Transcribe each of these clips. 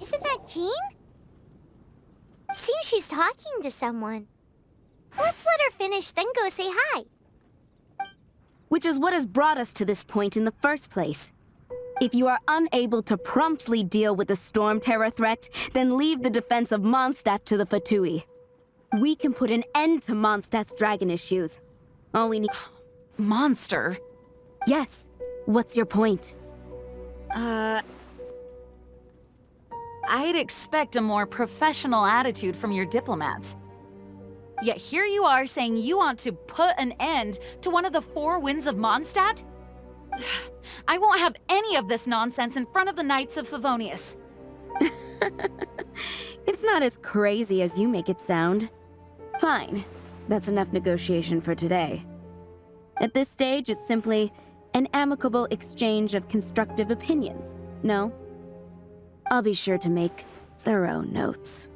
Isn't that Jean? Seems she's talking to someone. Let's let her finish, then go say hi. Which is what has brought us to this point in the first place. If you are unable to promptly deal with the Storm Terror threat, then leave the defense of Mondstadt to the Fatui. We can put an end to Mondstadt's dragon issues. All we need— Monster? Yes. What's your point? I'd expect a more professional attitude from your diplomats. Yet here you are saying you want to put an end to one of the four winds of Mondstadt? I won't have any of this nonsense in front of the Knights of Favonius. It's not as crazy as you make it sound. Fine. That's enough negotiation for today. At this stage, it's simply an amicable exchange of constructive opinions, no? I'll be sure to make thorough notes.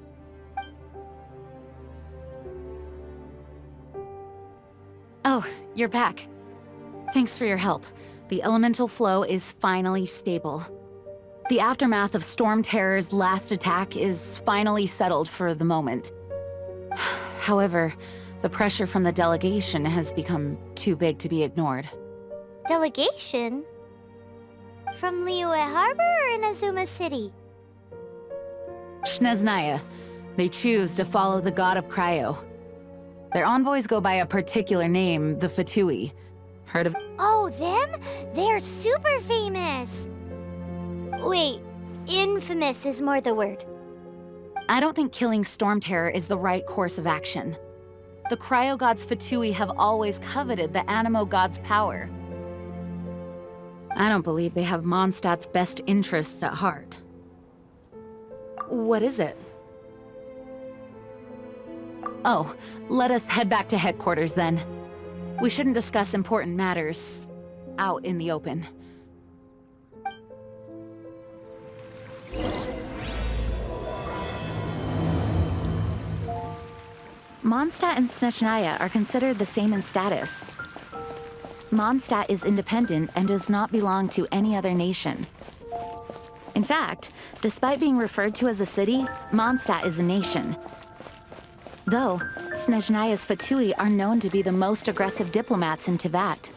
Oh, you're back. Thanks for your help. The elemental flow is finally stable. The aftermath of Storm Terror's last attack is finally settled for the moment. However, the pressure from the delegation has become too big to be ignored. Delegation? From Liyue Harbor or Inazuma City? Snezhnaya. They choose to follow the god of Cryo. Their envoys go by a particular name, the Fatui. Heard of— Oh, them? They're super famous! Wait, infamous is more the word. I don't think killing Storm Terror is the right course of action. The Cryo God's Fatui have always coveted the Animo God's power. I don't believe they have Mondstadt's best interests at heart. What is it? Oh, let us head back to headquarters then. We shouldn't discuss important matters out in the open. Mondstadt and Snezhnaya are considered the same in status. Mondstadt is independent and does not belong to any other nation. In fact, despite being referred to as a city, Mondstadt is a nation. Though, Snezhnaya's Fatui are known to be the most aggressive diplomats in Teyvat.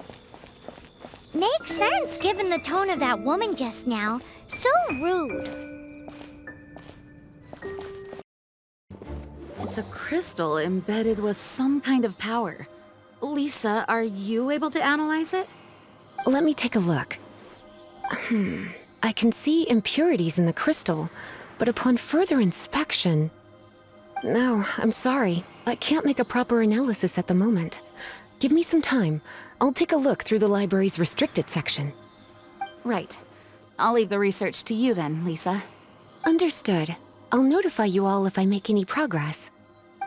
Makes sense given the tone of that woman just now. So rude. It's a crystal embedded with some kind of power. Lisa, are you able to analyze it? Let me take a look. I can see impurities in the crystal, but upon further inspection... No, I'm sorry. I can't make a proper analysis at the moment. Give me some time. I'll take a look through the library's restricted section. Right. I'll leave the research to you then, Lisa. Understood. I'll notify you all if I make any progress.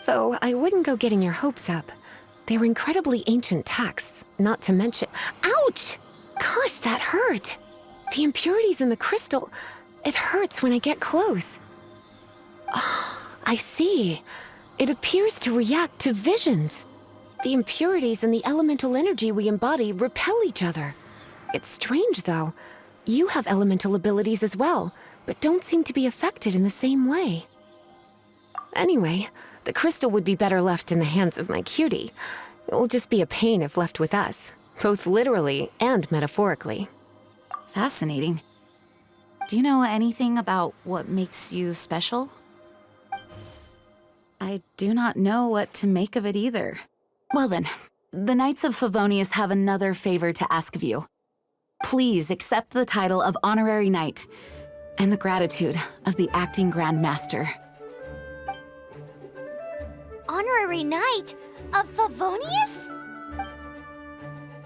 Though I wouldn't go getting your hopes up. They're incredibly ancient texts, not to mention— Ouch! Gosh, that hurt! The impurities in the crystal— it hurts when I get close. I see. It appears to react to visions. The impurities and the elemental energy we embody repel each other. It's strange, though. You have elemental abilities as well, but don't seem to be affected in the same way. Anyway, the crystal would be better left in the hands of my cutie. It will just be a pain if left with us, both literally and metaphorically. Fascinating. Do you know anything about what makes you special? I do not know what to make of it either. Well then, the Knights of Favonius have another favor to ask of you. Please accept the title of Honorary Knight and the gratitude of the Acting Grand Master. Honorary Knight of Favonius?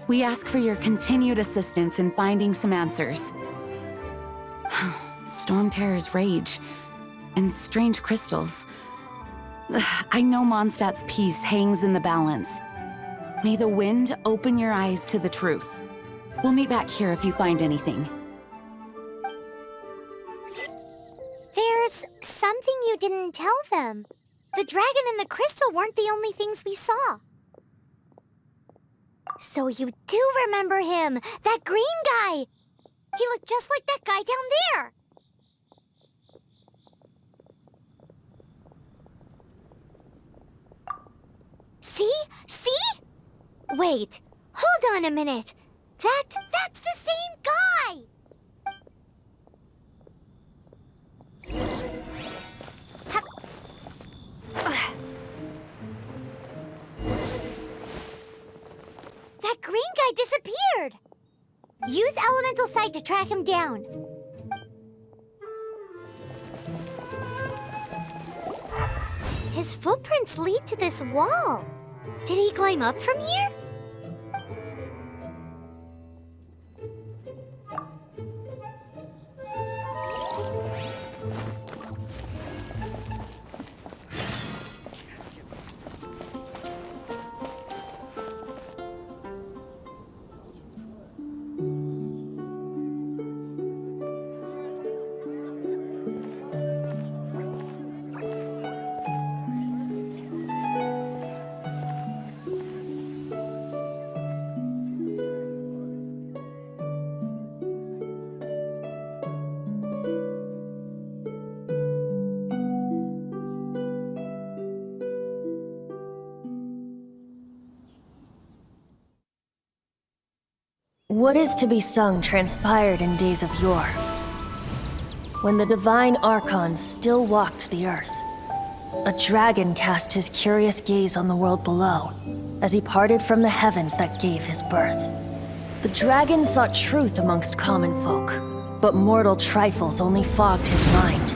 We ask for your continued assistance in finding some answers. Storm Terror's rage and strange crystals. I know Mondstadt's peace hangs in the balance. May the wind open your eyes to the truth. We'll meet back here if you find anything. There's something you didn't tell them. The dragon and the crystal weren't the only things we saw. So you do remember him, that green guy! He looked just like that guy down there! See? Wait, hold on a minute. That's the same guy! That green guy disappeared! Use Elemental Sight to track him down. His footprints lead to this wall. Did he climb up from here? What is to be sung transpired in days of yore, when the divine archons still walked the earth. A dragon cast his curious gaze on the world below, as he parted from the heavens that gave his birth. The dragon sought truth amongst common folk, but mortal trifles only fogged his mind.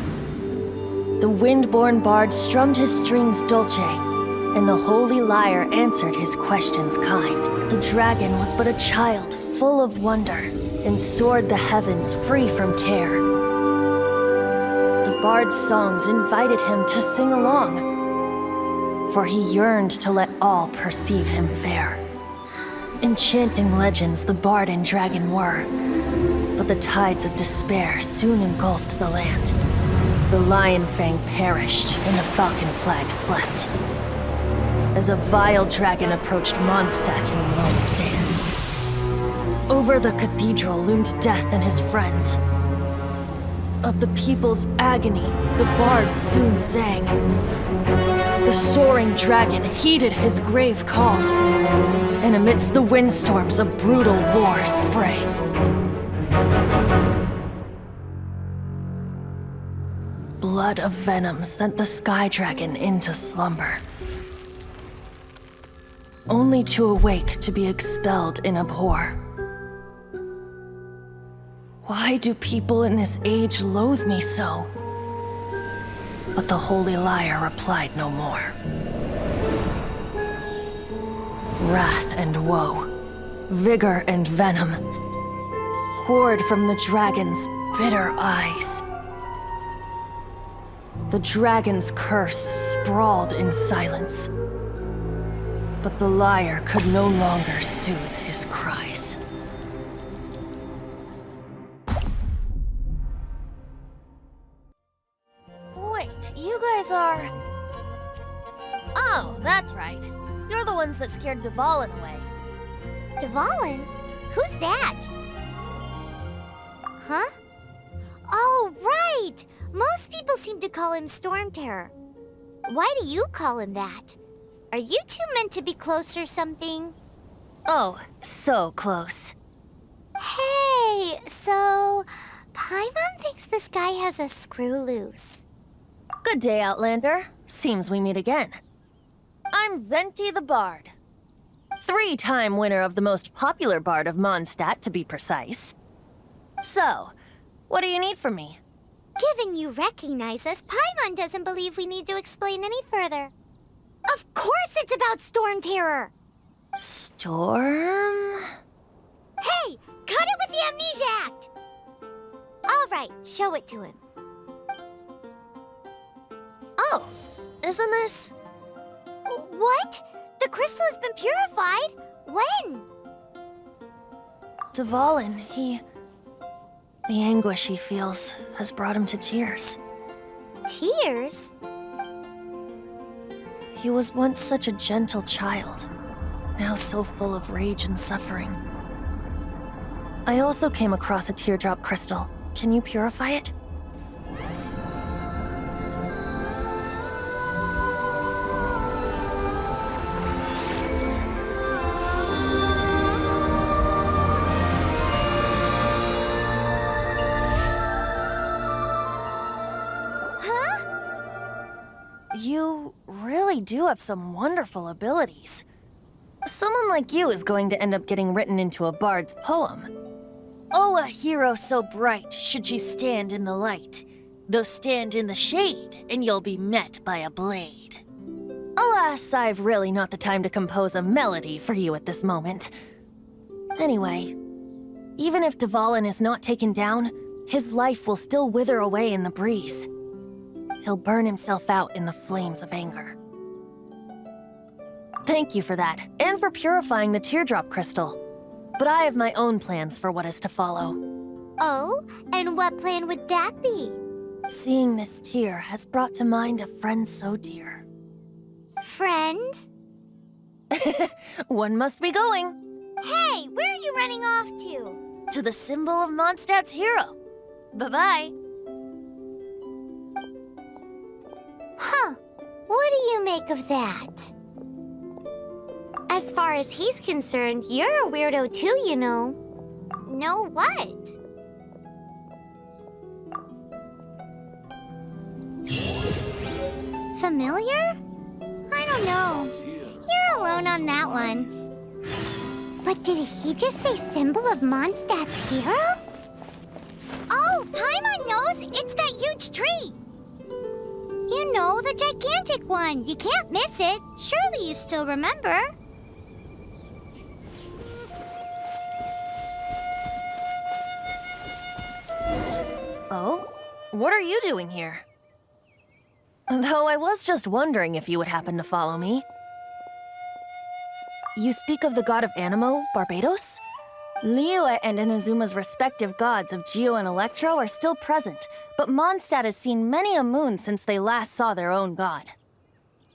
The wind-born bard strummed his strings dolce, and the holy lyre answered his questions kind. The dragon was but a child, full of wonder, and soared the heavens free from care. The bard's songs invited him to sing along, for he yearned to let all perceive him fair. Enchanting legends the bard and dragon were, but the tides of despair soon engulfed the land. The lion fang perished, and the falcon flag slept, as a vile dragon approached Mondstadt in lone stand. Over the cathedral loomed death and his friends. Of the people's agony, the bards soon sang. The soaring dragon heeded his grave calls, and amidst the windstorms a brutal war sprang. Blood of venom sent the sky dragon into slumber, only to awake to be expelled in abhor. Why do people in this age loathe me so? But the holy lyre replied no more. Wrath and woe, vigor and venom, poured from the dragon's bitter eyes. The dragon's curse sprawled in silence, but the lyre could no longer soothe his cries. Wait, you guys are... Oh, that's right. You're the ones that scared Dvalin away. Dvalin? Who's that? Huh? Oh, right! Most people seem to call him Storm Terror. Why do you call him that? Are you two meant to be close or something? Oh, so close. Hey, so... Paimon thinks this guy has a screw loose. Good day, Outlander. Seems we meet again. I'm Venti the Bard. 3-time winner of the most popular bard of Mondstadt, to be precise. So, what do you need from me? Given you recognize us, Paimon doesn't believe we need to explain any further. Of course it's about Storm Terror! Storm? Hey! Cut it with the Amnesia Act! Alright, show it to him. Oh, isn't this... What? The crystal has been purified? When? Dvalin, the anguish he feels has brought him to tears. Tears? He was once such a gentle child, now so full of rage and suffering. I also came across a teardrop crystal. Can you purify it? Huh? You really do have some wonderful abilities. Someone like you is going to end up getting written into a bard's poem. Oh, a hero so bright should she stand in the light, though stand in the shade, and you'll be met by a blade. Alas, I've really not the time to compose a melody for you at this moment. Anyway, even if Dvalin is not taken down, his life will still wither away in the breeze. He'll burn himself out in the flames of anger. Thank you for that, and for purifying the teardrop crystal. But I have my own plans for what is to follow. Oh, and what plan would that be? Seeing this tear has brought to mind a friend so dear. Friend? One must be going. Hey, where are you running off to? To the symbol of Mondstadt's hero. Bye-bye. Huh. What do you make of that? As far as he's concerned, you're a weirdo too, you know. Know what? Familiar? I don't know. You're alone on that one. But did he just say symbol of Mondstadt's hero? Oh, Paimon knows! It's that huge tree! You know, the gigantic one. You can't miss it. Surely you still remember. Oh? What are you doing here? Though I was just wondering if you would happen to follow me. You speak of the god of Animo, Barbados? Liyue and Inazuma's respective gods of Geo and Electro are still present, but Mondstadt has seen many a moon since they last saw their own god.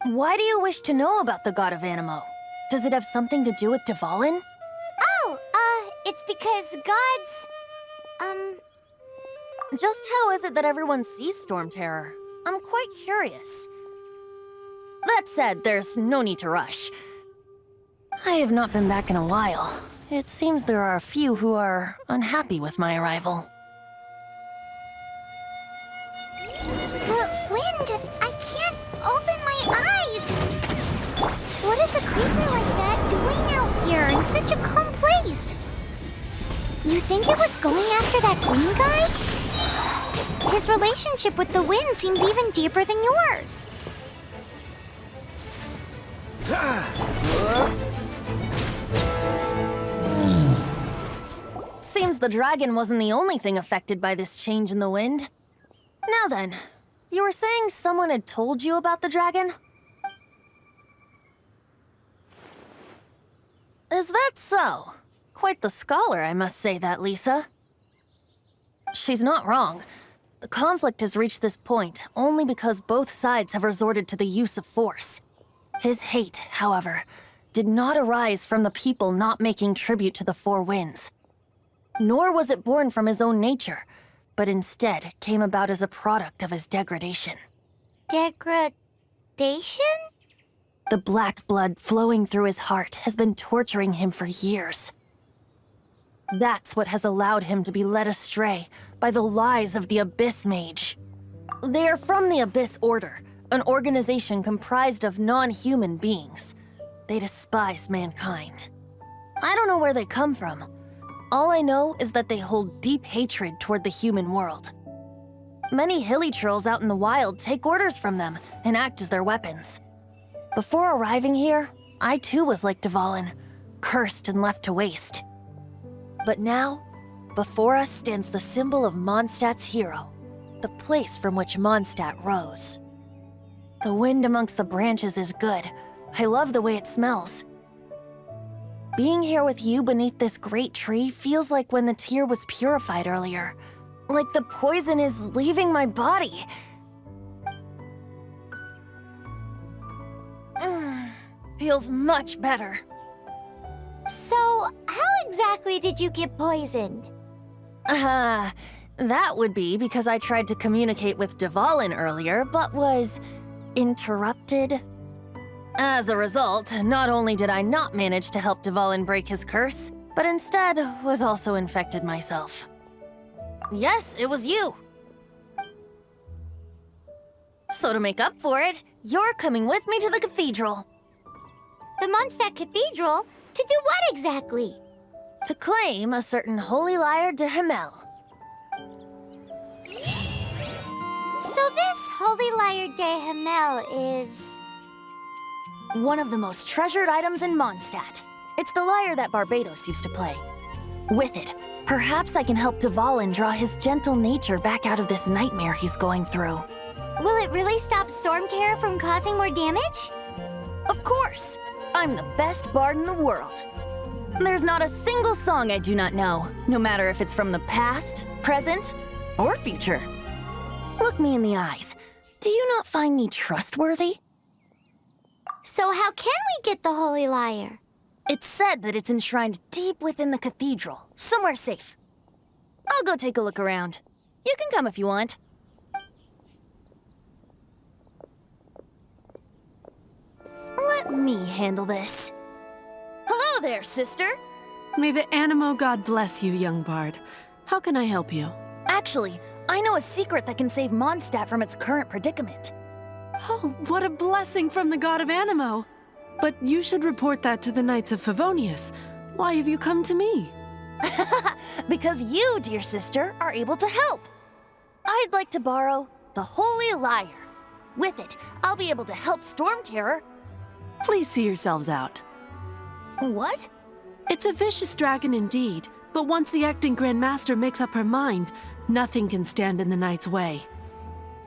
Why do you wish to know about the god of Animo? Does it have something to do with Dvalin? Oh, it's because gods... Just how is it that everyone sees Storm Terror? I'm quite curious. That said, there's no need to rush. I have not been back in a while. It seems there are a few who are unhappy with my arrival. The wind! I can't open my eyes! What is a creature like that doing out here in such a calm place? You think it was going after that green guy? His relationship with the wind seems even deeper than yours. Seems the dragon wasn't the only thing affected by this change in the wind. Now then, you were saying someone had told you about the dragon? Is that so? Quite the scholar, I must say that, Lisa. She's not wrong. The conflict has reached this point only because both sides have resorted to the use of force. His hate, however, did not arise from the people not making tribute to the Four Winds. Nor was it born from his own nature, but instead came about as a product of his degradation. Degradation? The black blood flowing through his heart has been torturing him for years. That's what has allowed him to be led astray by the lies of the Abyss Mage. They are from the Abyss Order, an organization comprised of non-human beings. They despise mankind. I don't know where they come from. All I know is that they hold deep hatred toward the human world. Many hilly trolls out in the wild take orders from them and act as their weapons. Before arriving here, I too was like Dvalin, cursed and left to waste. But now, before us stands the symbol of Mondstadt's hero, the place from which Mondstadt rose. The wind amongst the branches is good. I love the way it smells. Being here with you beneath this great tree feels like when the tear was purified earlier. Like the poison is leaving my body. Feels much better. So, how exactly did you get poisoned? That would be because I tried to communicate with Dvalin earlier, but was interrupted. As a result, not only did I not manage to help Dvalin break his curse, but instead was also infected myself. Yes, it was you. So to make up for it, you're coming with me to the cathedral. The Mondstadt Cathedral? To do what exactly? To claim a certain holy lyre de Himmel. So this holy lyre de Himmel is... one of the most treasured items in Mondstadt. It's the lyre that Barbados used to play. With it, perhaps I can help Dvalin draw his gentle nature back out of this nightmare he's going through. Will it really stop Storm Terror from causing more damage? Of course! I'm the best bard in the world. There's not a single song I do not know, no matter if it's from the past, present, or future. Look me in the eyes. Do you not find me trustworthy? So how can we get the holy lyre? It's said that it's enshrined deep within the cathedral, somewhere safe. I'll go take a look around. You can come if you want. Let me handle this. Hello there, sister! May the Animo god bless you, young bard. How can I help you? Actually, I know a secret that can save Mondstadt from its current predicament. Oh, what a blessing from the god of Animo! But you should report that to the Knights of Favonius. Why have you come to me? Because you, dear sister, are able to help. I'd like to borrow the holy lyre. With it, I'll be able to help Storm Terror. Please see yourselves out. What? It's a vicious dragon indeed, but once the acting Grand Master makes up her mind, nothing can stand in the Knight's way.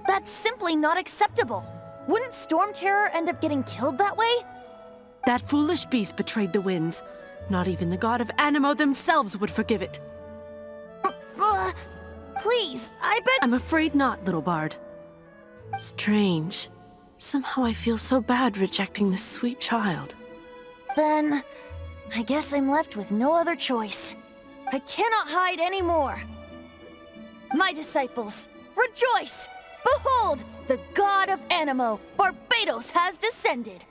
That's simply not acceptable. Wouldn't Storm Terror end up getting killed that way? That foolish beast betrayed the winds. Not even the god of Animo themselves would forgive it. Please, I beg— I'm afraid not, little bard. Strange. Somehow I feel so bad rejecting this sweet child. Then, I guess I'm left with no other choice. I cannot hide anymore. My disciples, rejoice! Behold, the god of Animo, Barbados, has descended.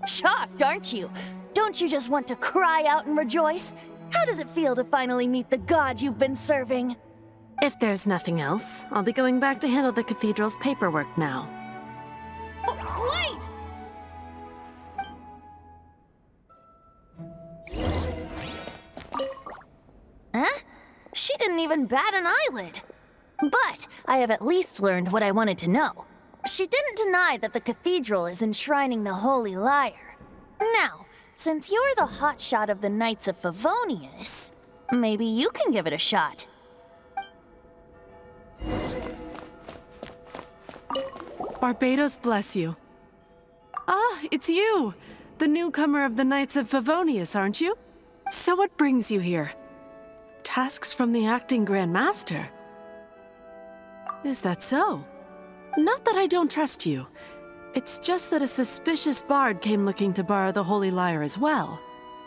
Shocked, aren't you? Don't you just want to cry out and rejoice? How does it feel to finally meet the god you've been serving? If there's nothing else, I'll be going back to handle the cathedral's paperwork now. Wait! Huh? She didn't even bat an eyelid. But I have at least learned what I wanted to know. She didn't deny that the cathedral is enshrining the holy lyre. Now, since you're the hotshot of the Knights of Favonius, maybe you can give it a shot. Barbados bless you. Ah, it's you! The newcomer of the Knights of Favonius, aren't you? So what brings you here? Tasks from the acting Grand Master? Is that so? Not that I don't trust you. It's just that a suspicious bard came looking to borrow the holy lyre as well.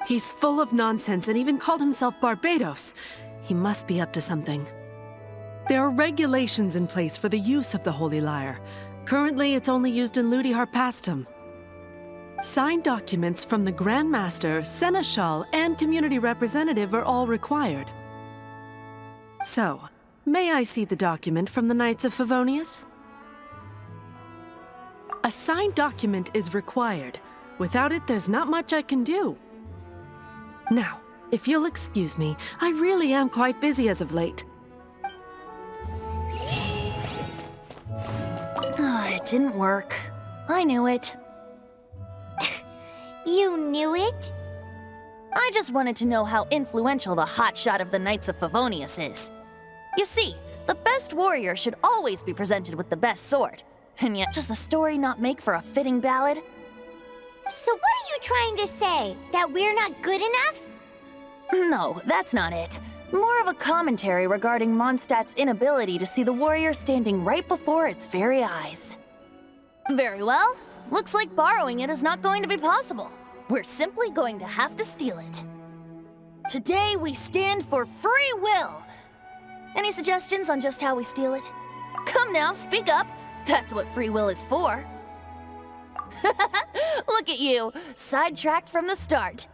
He's full of nonsense and even called himself Barbados. He must be up to something. There are regulations in place for the use of the holy lyre. Currently, it's only used in Ludi Harpastum. Signed documents from the Grand Master, Seneschal, and Community Representative are all required. So, may I see the document from the Knights of Favonius? A signed document is required. Without it, there's not much I can do. Now, if you'll excuse me, I really am quite busy as of late. It didn't work. I knew it. You knew it? I just wanted to know how influential the hotshot of the Knights of Favonius is. You see, the best warrior should always be presented with the best sword. And yet, does the story not make for a fitting ballad? So what are you trying to say? That we're not good enough? No, that's not it. More of a commentary regarding Mondstadt's inability to see the warrior standing right before its very eyes. Very well. Looks like borrowing it is not going to be possible. We're simply going to have to steal it. Today we stand for free will. Any suggestions on just how we steal it? Come now, speak up. That's what free will is for. Look at you, sidetracked from the start.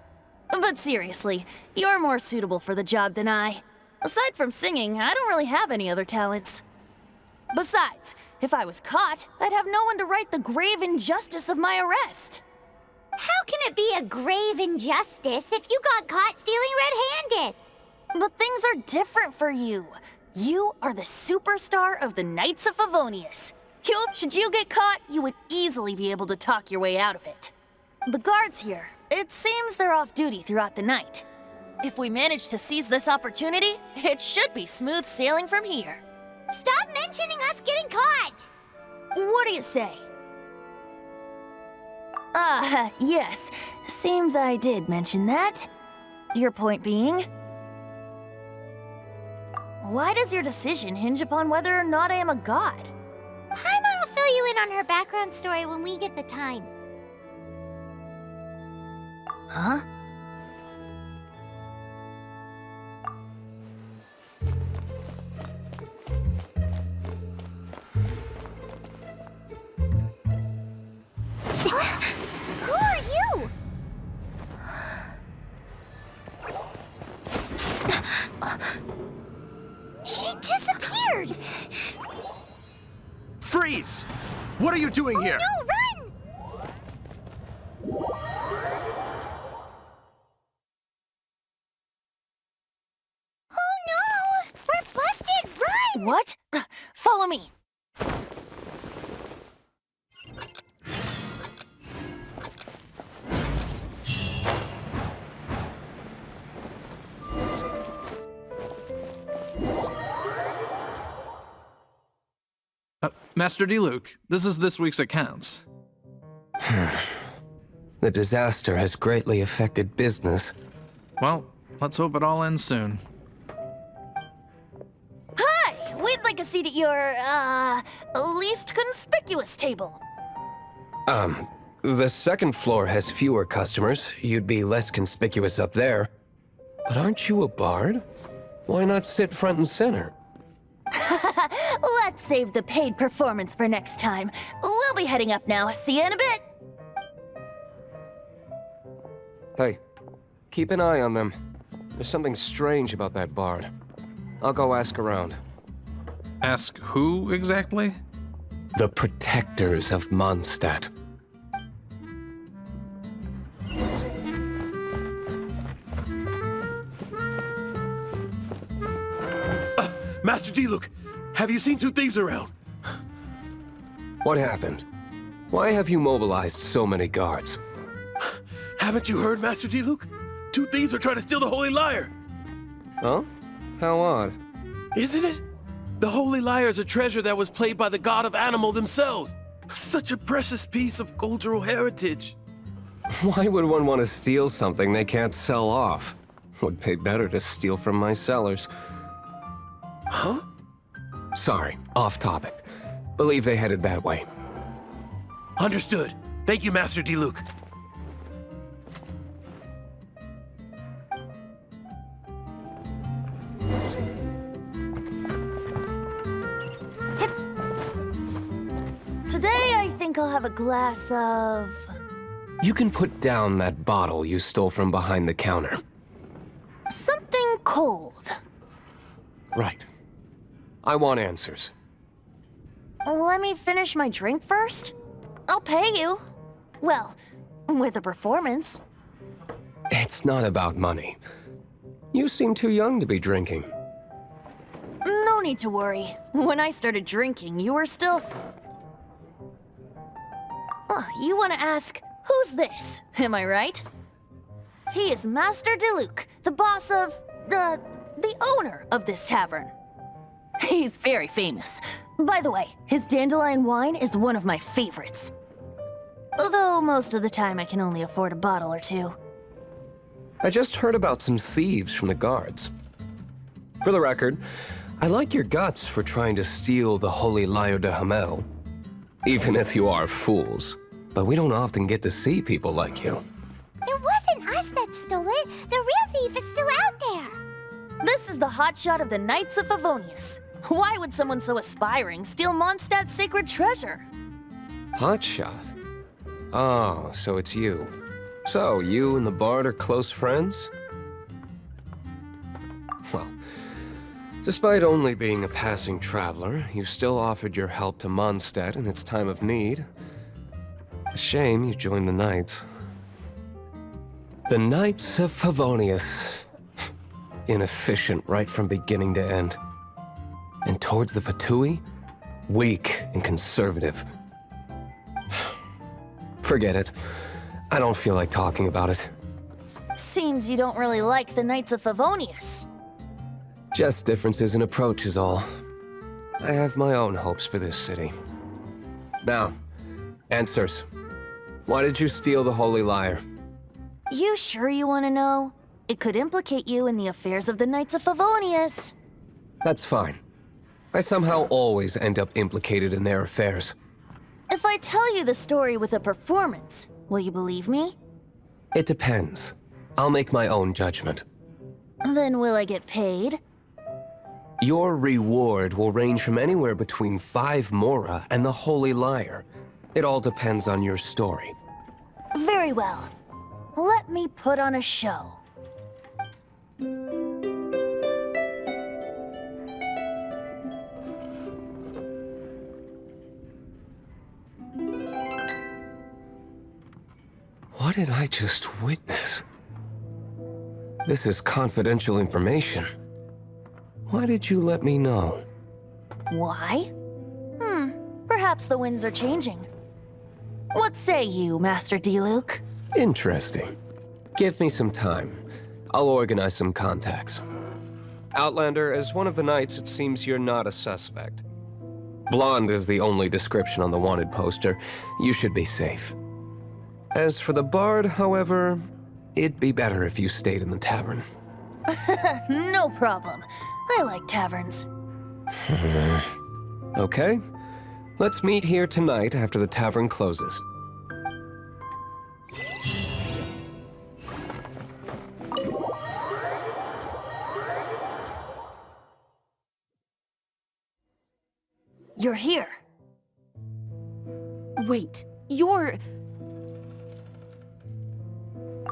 But seriously, you're more suitable for the job than I. Aside from singing, I don't really have any other talents. Besides, If I was caught, I'd have no one to right the grave injustice of my arrest. How can it be a grave injustice if you got caught stealing red-handed? But things are different for you. You are the superstar of the Knights of Favonius. Should you get caught, you would easily be able to talk your way out of it. The guards here, it seems they're off duty throughout the night. If we manage to seize this opportunity, it should be smooth sailing from here. Stop mentioning us getting caught! What do you say? Yes. Seems I did mention that. Your point being? Why does your decision hinge upon whether or not I am a god? Paimon will fill you in on her background story when we get the time. Huh? Who are you? She disappeared! Freeze! What are you doing here? No, run! Oh no! We're busted! Run! What? Follow me. Master Diluc, this is this week's accounts. The disaster has greatly affected business. Well, let's hope it all ends soon. Hi! We'd like a seat at your, least conspicuous table. The second floor has fewer customers. You'd be less conspicuous up there. But aren't you a bard? Why not sit front and center? Let's save the paid performance for next time. We'll be heading up now. See you in a bit. Hey, keep an eye on them. There's something strange about that bard. I'll go ask around. Ask who exactly? The protectors of Mondstadt. Master Diluc, have you seen two thieves around? What happened? Why have you mobilized so many guards? Haven't you heard, Master Diluc? Two thieves are trying to steal the Holy Lyre. Huh? How odd. Isn't it? The Holy Lyre is a treasure that was played by the god of animal themselves. Such a precious piece of cultural heritage. Why would one want to steal something they can't sell off? Would pay better to steal from my sellers. Huh? Sorry, off topic. Believe they headed that way. Understood. Thank you, Master Diluc. Today, I think I'll have a glass of... You can put down that bottle you stole from behind the counter. something cold. Right. I want answers. Let me finish my drink first. I'll pay you. Well, with a performance. It's not about money. You seem too young to be drinking. No need to worry. When I started drinking, you were still... you want to ask, who's this? Am I right? He is Master Diluc, the boss of... the owner of this tavern. He's very famous. By the way, his dandelion wine is one of my favorites. Although most of the time I can only afford a bottle or two. I just heard about some thieves from the guards. For the record, I like your guts for trying to steal the Holy Lyre de Hamel. Even if you are fools. But we don't often get to see people like you. It wasn't us that stole it. The real thief is still out there. This is the hotshot of the Knights of Favonius. Why would someone so aspiring steal Mondstadt's sacred treasure? Hotshot? Oh, so it's you. So, you and the Bard are close friends? Well, Despite only being a passing traveler, you still offered your help to Mondstadt in its time of need. A shame you joined the Knights. The Knights of Favonius. Inefficient right from beginning to end. And towards the Fatui, weak and conservative. Forget it. I don't feel like talking about it. Seems you don't really like the Knights of Favonius. Just differences in approach is all. I have my own hopes for this city. Now, answers. Why did you steal the Holy Lyre? You sure you want to know? It could implicate you in the affairs of the Knights of Favonius. That's fine. I somehow always end up implicated in their affairs. If I tell you the story with a performance, will you believe me? It depends. I'll make my own judgment. Then will I get paid? Your reward will range from anywhere between 5 Mora and the Holy Lyre. It all depends on your story. Very well. Let me put on a show. What did I just witness? This is confidential information. Why did you let me know? Why? Perhaps the winds are changing. What say you, Master D-Luke? Interesting. Give me some time. I'll organize some contacts. Outlander, as one of the Knights, it seems you're not a suspect. Blonde is the only description on the wanted poster. You should be safe. As for the Bard, however, it'd be better if you stayed in the tavern. No problem. I like taverns. Okay. Let's meet here tonight after the tavern closes. You're here. Wait, you're...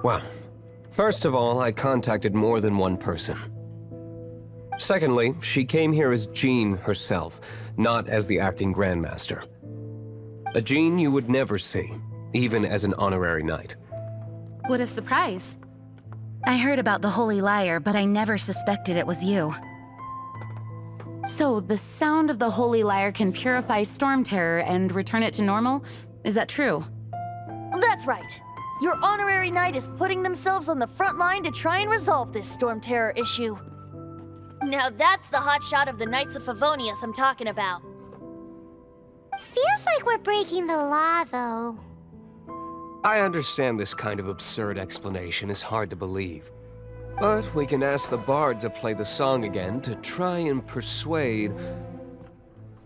Well, first of all, I contacted more than one person. Secondly, she came here as Jean herself, not as the acting Grandmaster. A Jean you would never see, even as an honorary knight. What a surprise. I heard about the Holy Lyre, but I never suspected it was you. So, the sound of the Holy Lyre can purify Storm Terror and return it to normal? Is that true? That's right. Your honorary knight is putting themselves on the front line to try and resolve this Storm Terror issue. Now that's the hotshot of the Knights of Favonius I'm talking about. Feels like we're breaking the law, though. I understand this kind of absurd explanation is hard to believe. But we can ask the Bard to play the song again to try and persuade...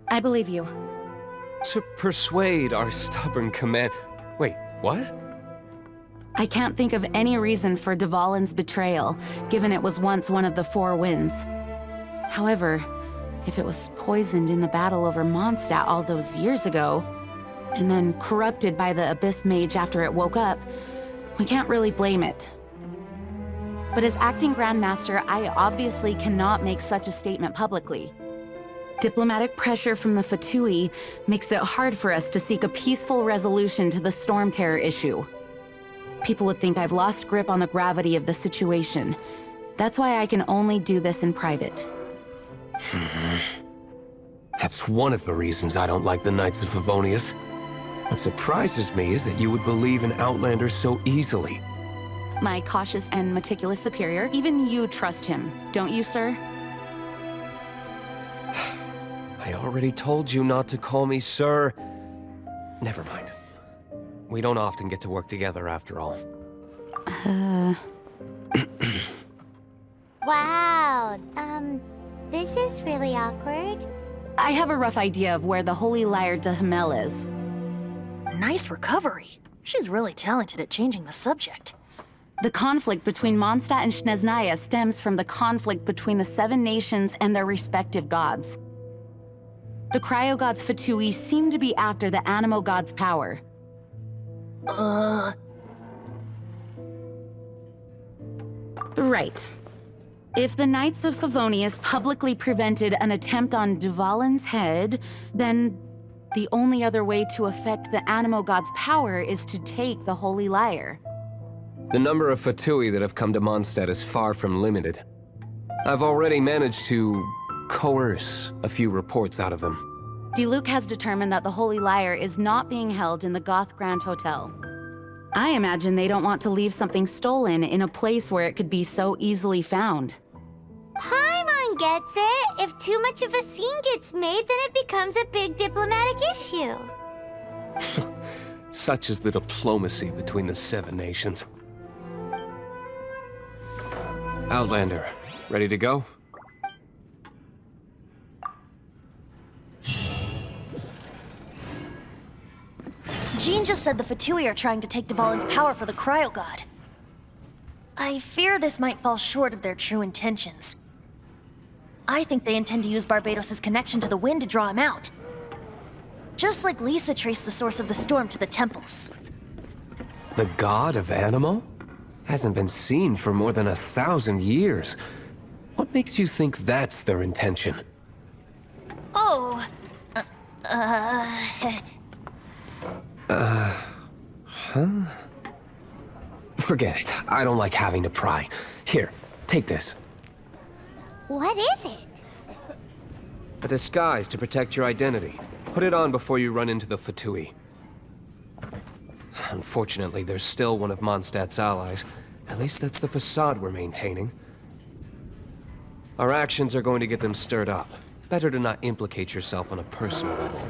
I believe you. To persuade our stubborn command... Wait, what? I can't think of any reason for Dvalin's betrayal, given it was once one of the 4 winds. However, if it was poisoned in the battle over Mondstadt all those years ago, and then corrupted by the Abyss Mage after it woke up, we can't really blame it. But as acting Grandmaster, I obviously cannot make such a statement publicly. Diplomatic pressure from the Fatui makes it hard for us to seek a peaceful resolution to the Storm Terror issue. People would think I've lost grip on the gravity of the situation. That's why I can only do this in private. That's one of the reasons I don't like the Knights of Favonius. What surprises me is that you would believe in Outlanders so easily. My cautious and meticulous superior, even you trust him, don't you, sir? I already told you not to call me sir. Never mind. We don't often get to work together after all. Wow, this is really awkward. I have a rough idea of where the Holy Lyre de Hamel is. Nice recovery. She's really talented at changing the subject. The conflict between Mondstadt and Snezhnaya stems from the conflict between the 7 nations and their respective gods. The cryo-gods Fatui seem to be after the Animo god's power. Right. If the Knights of Favonius publicly prevented an attempt on Dvalin's head, then the only other way to affect the Animo God's power is to take the Holy Lyre. The number of Fatui that have come to Mondstadt is far from limited. I've already managed to coerce a few reports out of them. Diluc has determined that the Holy Lyre is not being held in the Goth Grand Hotel. I imagine they don't want to leave something stolen in a place where it could be so easily found. Paimon gets it. If too much of a scene gets made, then it becomes a big diplomatic issue. Such is the diplomacy between the 7 nations. Outlander, ready to go? Jean just said the Fatui are trying to take Dvalin's power for the Cryo God. I fear this might fall short of their true intentions. I think they intend to use Barbados' connection to the wind to draw him out. Just like Lisa traced the source of the storm to the temples. The god of Animo? Hasn't been seen for more than 1,000 years. What makes you think that's their intention? Oh, Forget it. I don't like having to pry. Here, take this. What is it? A disguise to protect your identity. Put it on before you run into the Fatui. Unfortunately, there's still one of Mondstadt's allies. At least that's the facade we're maintaining. Our actions are going to get them stirred up. Better to not implicate yourself on a personal level.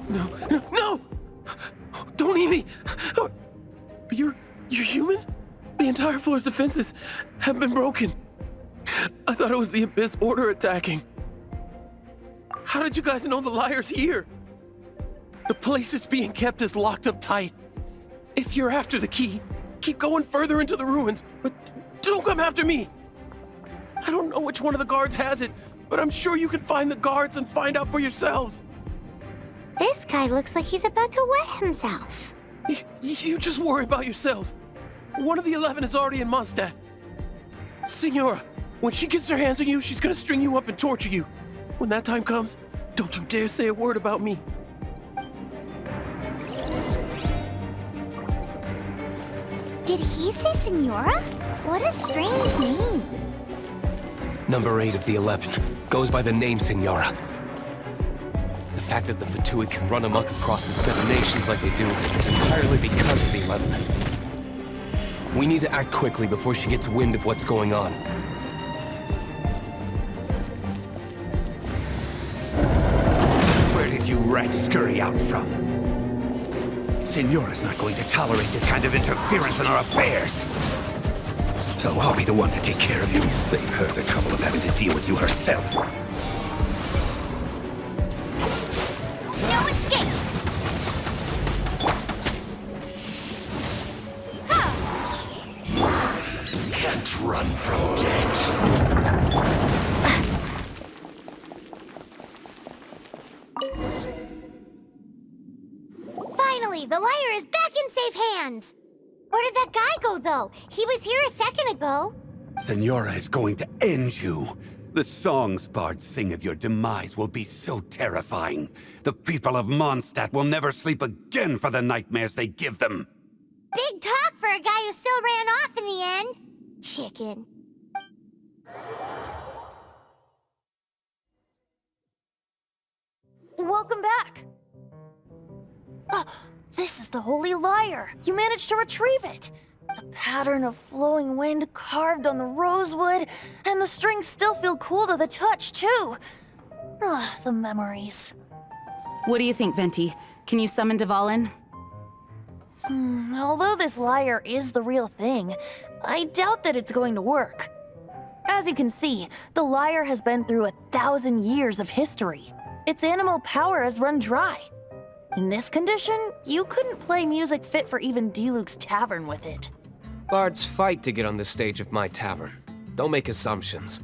No! Don't eat me! You're human? The entire floor's defenses have been broken. I thought it was the Abyss Order attacking. How did you guys know the Lyre's here? The place it's being kept is locked up tight. If you're after the key, keep going further into the ruins, but don't come after me. I don't know which one of the guards has it, but I'm sure you can find the guards and find out for yourselves. This guy looks like he's about to wet himself. You just worry about yourselves. One of the 11 is already in Mondstadt. Signora, when she gets her hands on you, she's gonna string you up and torture you. When that time comes, don't you dare say a word about me. Did he say Senora? What a strange name. Number 8 of the 11 goes by the name Signora. The fact that the Fatui can run amok across the 7 nations like they do is entirely because of the 11. We need to act quickly before she gets wind of what's going on. Where did you rats scurry out from? Signora's not going to tolerate this kind of interference in our affairs. So I'll be the one to take care of you. Save her the trouble of having to deal with you herself. No escape! Can't run from death. Finally, the lyre is back in safe hands! Where did that guy go, though? He was here a second ago. Signora is going to end you. The songs bards sing of your demise will be so terrifying. The people of Mondstadt will never sleep again for the nightmares they give them. Big talk for a guy who still ran off in the end. Chicken. welcome back. This is the Holy Lyre. You managed to retrieve it. The pattern of flowing wind carved on the rosewood, and the strings still feel cool to the touch, too. The memories. What do you think, Venti? Can you summon Dvalin? Although this lyre is the real thing, I doubt that it's going to work. As you can see, the lyre has been through 1,000 years of history. Its animal power has run dry. In this condition, you couldn't play music fit for even Diluc's tavern with it. Bards fight to get on the stage of my tavern. Don't make assumptions.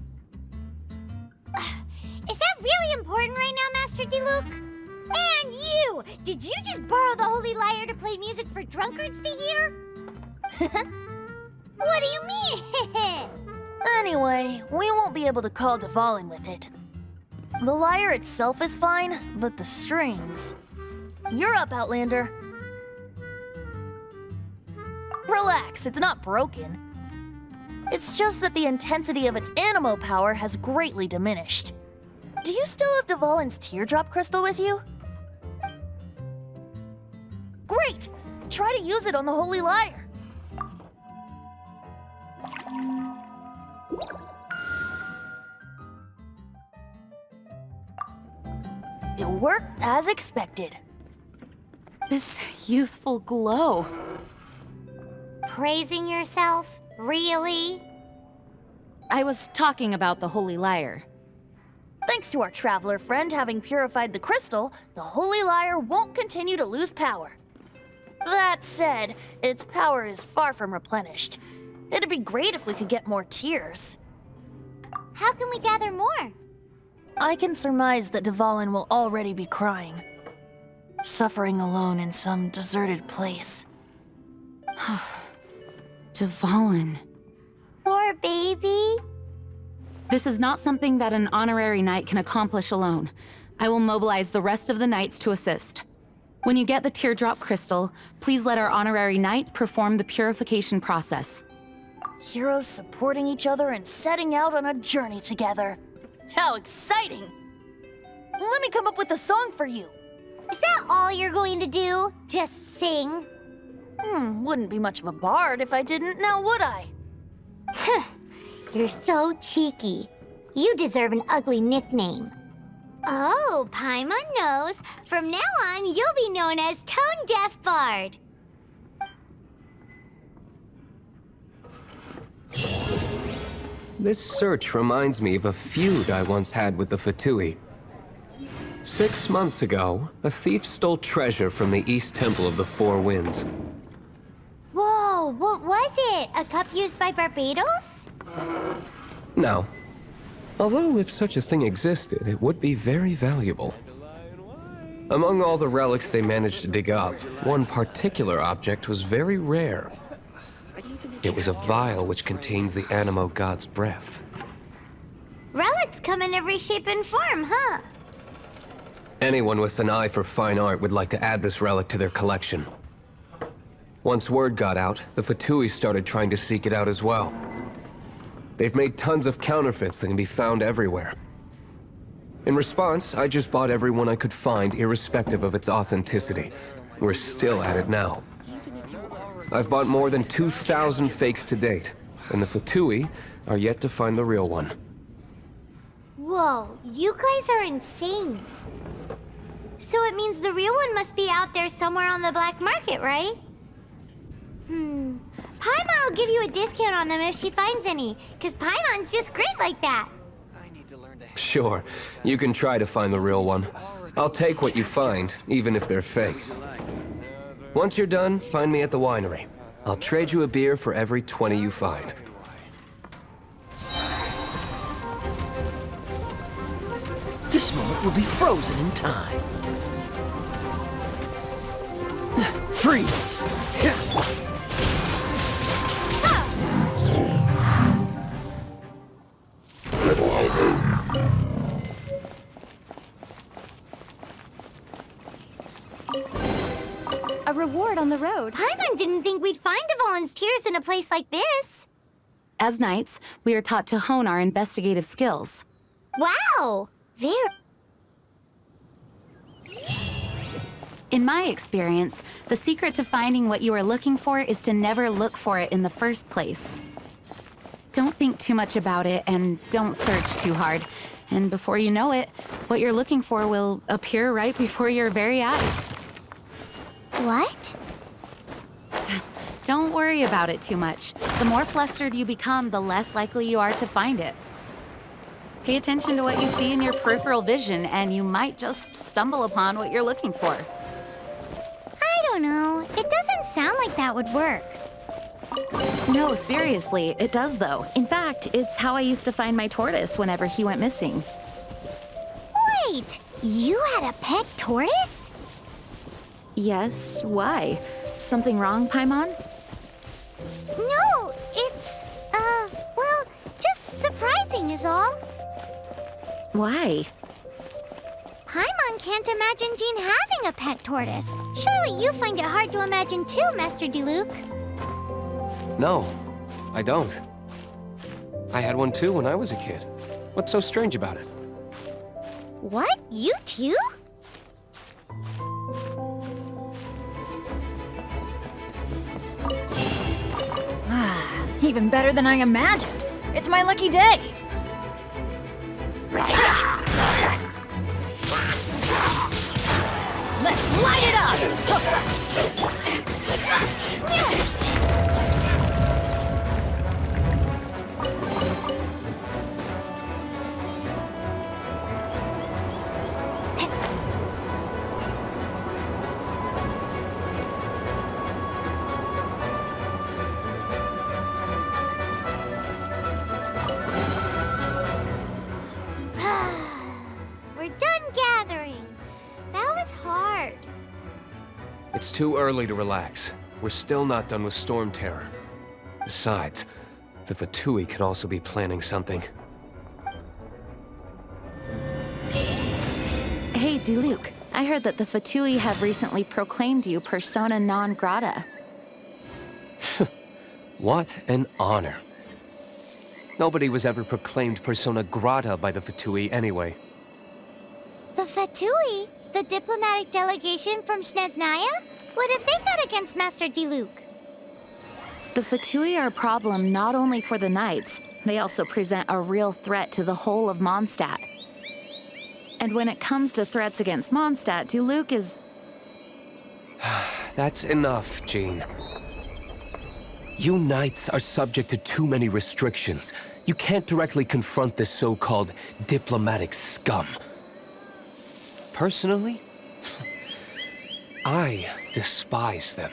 Is that really important right now, Master Diluc? And you! Did you just borrow the Holy Lyre to play music for drunkards to hear? What do you mean? Anyway, we won't be able to call Dvalin with it. The lyre itself is fine, but the strings... You're up, Outlander. Relax, it's not broken. It's just that the intensity of its animo power has greatly diminished. Do you still have Dvalin's teardrop crystal with you? Great! Try to use it on the holy lyre. It worked as expected. This youthful glow. Praising yourself? Really? I was talking about the holy lyre. Thanks to our traveler friend having purified the crystal, the holy lyre won't continue to lose power. That said, its power is far from replenished. It'd be great if we could get more tears. How can we gather more? I can surmise that Dvalin will already be crying. Suffering alone in some deserted place. Dvalin. Poor baby. This is not something that an honorary knight can accomplish alone. I will mobilize the rest of the knights to assist. When you get the teardrop crystal, please let our honorary knight perform the purification process. Heroes supporting each other and setting out on a journey together. How exciting! Let me come up with a song for you. Is that all you're going to do? Just sing? Wouldn't be much of a bard if I didn't, now would I? You're so cheeky. You deserve an ugly nickname. Oh, Paimon knows. From now on, you'll be known as Tone Deaf Bard. This search reminds me of a feud I once had with the Fatui. 6 months ago, a thief stole treasure from the East Temple of the Four Winds. Whoa, what was it? A cup used by Barbados? No. Although if such a thing existed, it would be very valuable. Among all the relics they managed to dig up, one particular object was very rare. It was a vial which contained the Animo God's breath. Relics come in every shape and form, huh? Anyone with an eye for fine art would like to add this relic to their collection. Once word got out, the Fatui started trying to seek it out as well. They've made tons of counterfeits that can be found everywhere. In response, I just bought every one I could find, irrespective of its authenticity. We're still at it now. I've bought more than 2,000 fakes to date, and the Fatui are yet to find the real one. Whoa, you guys are insane. So it means the real one must be out there somewhere on the black market, right? Paimon will give you a discount on them if she finds any, because Paimon's just great like that. Sure, you can try to find the real one. I'll take what you find, even if they're fake. Once you're done, find me at the winery. I'll trade you a beer for every 20 you find. This moment will be frozen in time. Freeze! A reward on the road. Paimon didn't think we'd find Dvalin's tears in a place like this. As knights, we are taught to hone our investigative skills. Wow! Very... In my experience, the secret to finding what you are looking for is to never look for it in the first place. Don't think too much about it and don't search too hard. And before you know it, what you're looking for will appear right before your very eyes. What? Don't worry about it too much. The more flustered you become, the less likely you are to find it. Pay attention to what you see in your peripheral vision, and you might just stumble upon what you're looking for. I don't know. It doesn't sound like that would work. No, seriously, it does though. In fact, it's how I used to find my tortoise whenever he went missing. Wait! You had a pet tortoise? Yes, why? Something wrong, Paimon? No, it's... is all. Why? Paimon can't imagine Jean having a pet tortoise. Surely you find it hard to imagine too, Master Diluc. No, I don't. I had one too when I was a kid. What's so strange about it? What? You too? Even better than I imagined. It's my lucky day. Let's light it up! We're done gathering. That was hard. It's too early to relax. We're still not done with Storm Terror. Besides, the Fatui could also be planning something. Hey, Diluc. I heard that the Fatui have recently proclaimed you persona non grata. What an honor. Nobody was ever proclaimed persona grata by the Fatui anyway. The Fatui? The diplomatic delegation from Snezhnaya? What have they got against Master Diluc? The Fatui are a problem not only for the Knights, they also present a real threat to the whole of Mondstadt. And when it comes to threats against Mondstadt, Diluc is... That's enough, Jean. You Knights are subject to too many restrictions. You can't directly confront this so-called diplomatic scum. Personally, I despise them.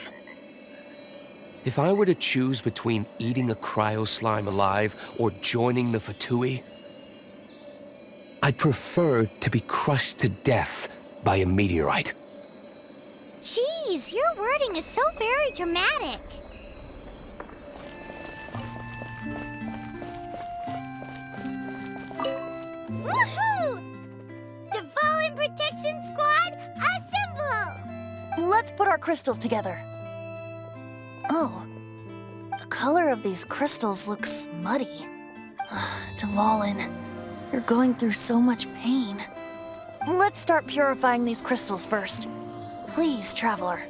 If I were to choose between eating a cryo slime alive or joining the Fatui, I'd prefer to be crushed to death by a meteorite. Jeez, your wording is so very dramatic. Woohoo! Dvalin Protection Squad, assemble! Let's put our crystals together. Oh, the color of these crystals looks muddy. Dvalin, you're going through so much pain. Let's start purifying these crystals first. Please, Traveler.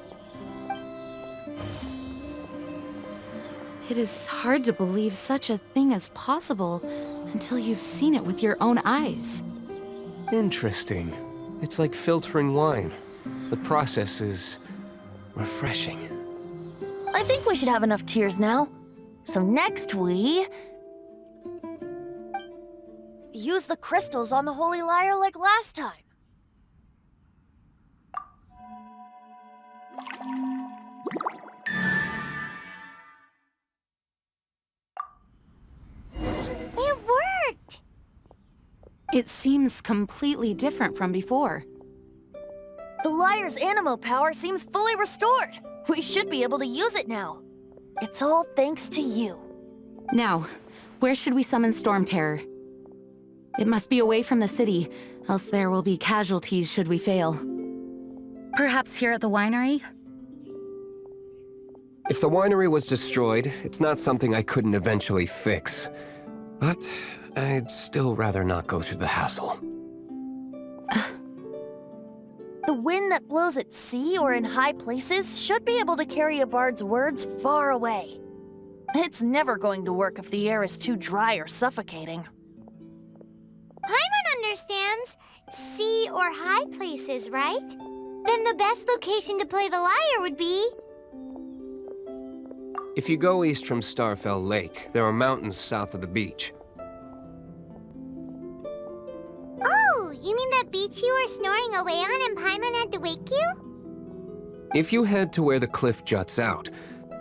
It is hard to believe such a thing is possible until you've seen it with your own eyes. Interesting. It's like filtering wine. The process is refreshing. I think we should have enough tears now. So next we... use the crystals on the Holy Lyre like last time. It worked! It seems completely different from before. The Lyre's animo power seems fully restored. We should be able to use it now. It's all thanks to you. Now, where should we summon Storm Terror? It must be away from the city, else there will be casualties should we fail. Perhaps here at the winery? If the winery was destroyed, it's not something I couldn't eventually fix. But I'd still rather not go through the hassle. The wind that blows at sea or in high places should be able to carry a bard's words far away. It's never going to work if the air is too dry or suffocating. Paimon understands sea or high places, right? Then the best location to play the lyre would be... If you go east from Starfell Lake, there are mountains south of the beach. Oh, you mean that beach you were snoring away on and Paimon had to wake you? If you head to where the cliff juts out,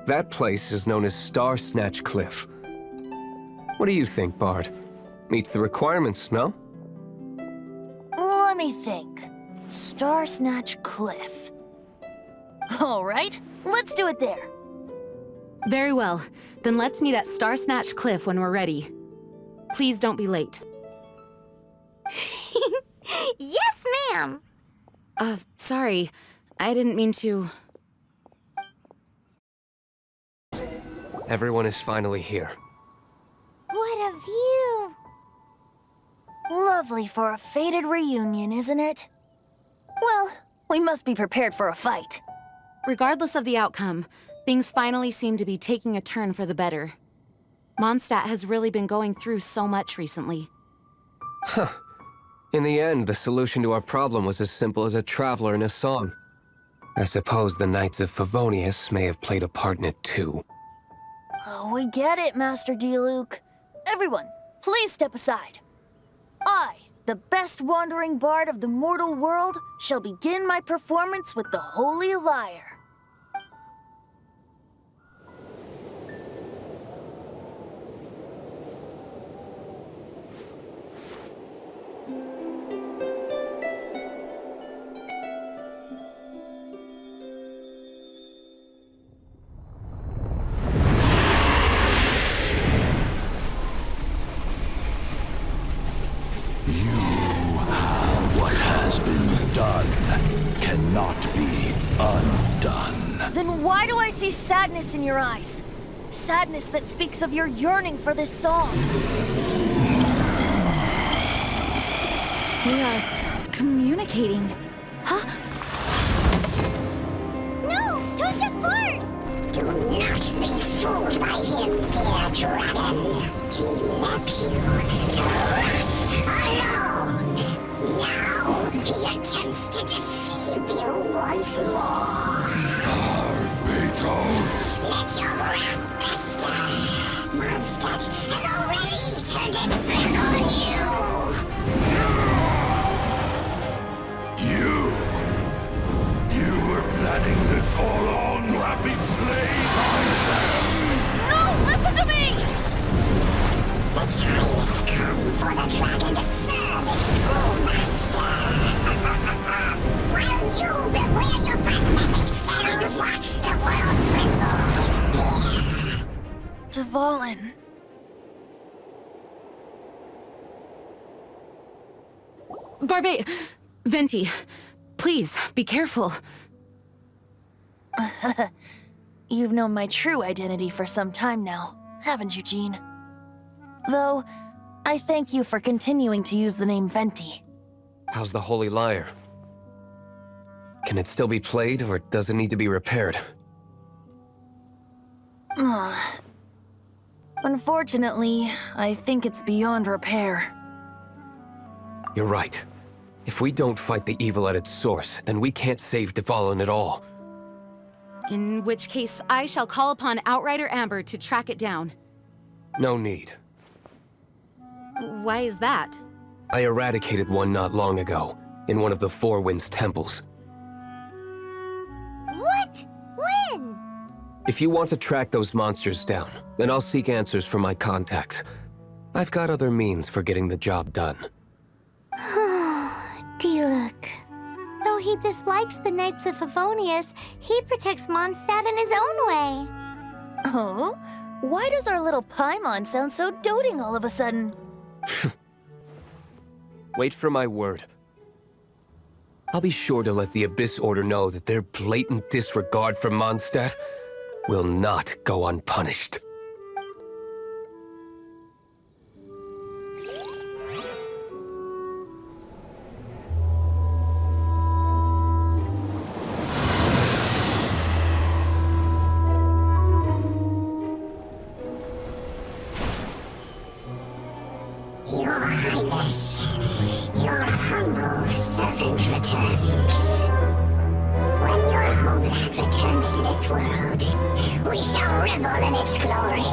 that place is known as Star Snatch Cliff. What do you think, Bard? Meets the requirements, no? Let me think. Star Snatch Cliff. All right, let's do it there. Very well. Then let's meet at Star Snatch Cliff when we're ready. Please don't be late. Yes, ma'am. Sorry. I didn't mean to... Everyone is finally here. What a view. Lovely for a fated reunion, isn't it? Well, we must be prepared for a fight. Regardless of the outcome, things finally seem to be taking a turn for the better. Mondstadt has really been going through so much recently. Huh. In the end, the solution to our problem was as simple as a traveler in a song. I suppose the Knights of Favonius may have played a part in it too. Oh, we get it, Master Diluc. Everyone, please step aside. I, the best wandering bard of the mortal world, shall begin my performance with the Holy Lyre. What has been done cannot be undone. Then why do I see sadness in your eyes? Sadness that speaks of your yearning for this song. They are communicating. Huh? No, don't get bored. Do not be fooled by him, dear dragon. He left you to rot alone. Now he attempts to deceive you once more. Barbatos. Let your wrath fester. Mondstadt has already turned its back on You. You were planning this all along to have me slain by them. No, listen to me! The time has come for the dragon to serve its true master. While you beware your pathetic shadows, watch the world tremble with fear. Dvalin. Venti, please, be careful. You've known my true identity for some time now, haven't you, Jean? Though, I thank you for continuing to use the name Venti. How's the Holy Lyre? Can it still be played, or does it need to be repaired? Unfortunately, I think it's beyond repair. You're right. If we don't fight the evil at its source, then we can't save Dvalin at all. In which case, I shall call upon Outrider Amber to track it down. No need. Why is that? I eradicated one not long ago, in one of the Four Winds temples. What? When? If you want to track those monsters down, then I'll seek answers from my contacts. I've got other means for getting the job done. Diluc. Though he dislikes the Knights of Favonius, he protects Mondstadt in his own way. Oh? Why does our little Paimon sound so doting all of a sudden? Wait for my word. I'll be sure to let the Abyss Order know that their blatant disregard for Mondstadt will not go unpunished. Your Highness, your humble servant returns. When your homeland returns to this world, we shall revel in its glory.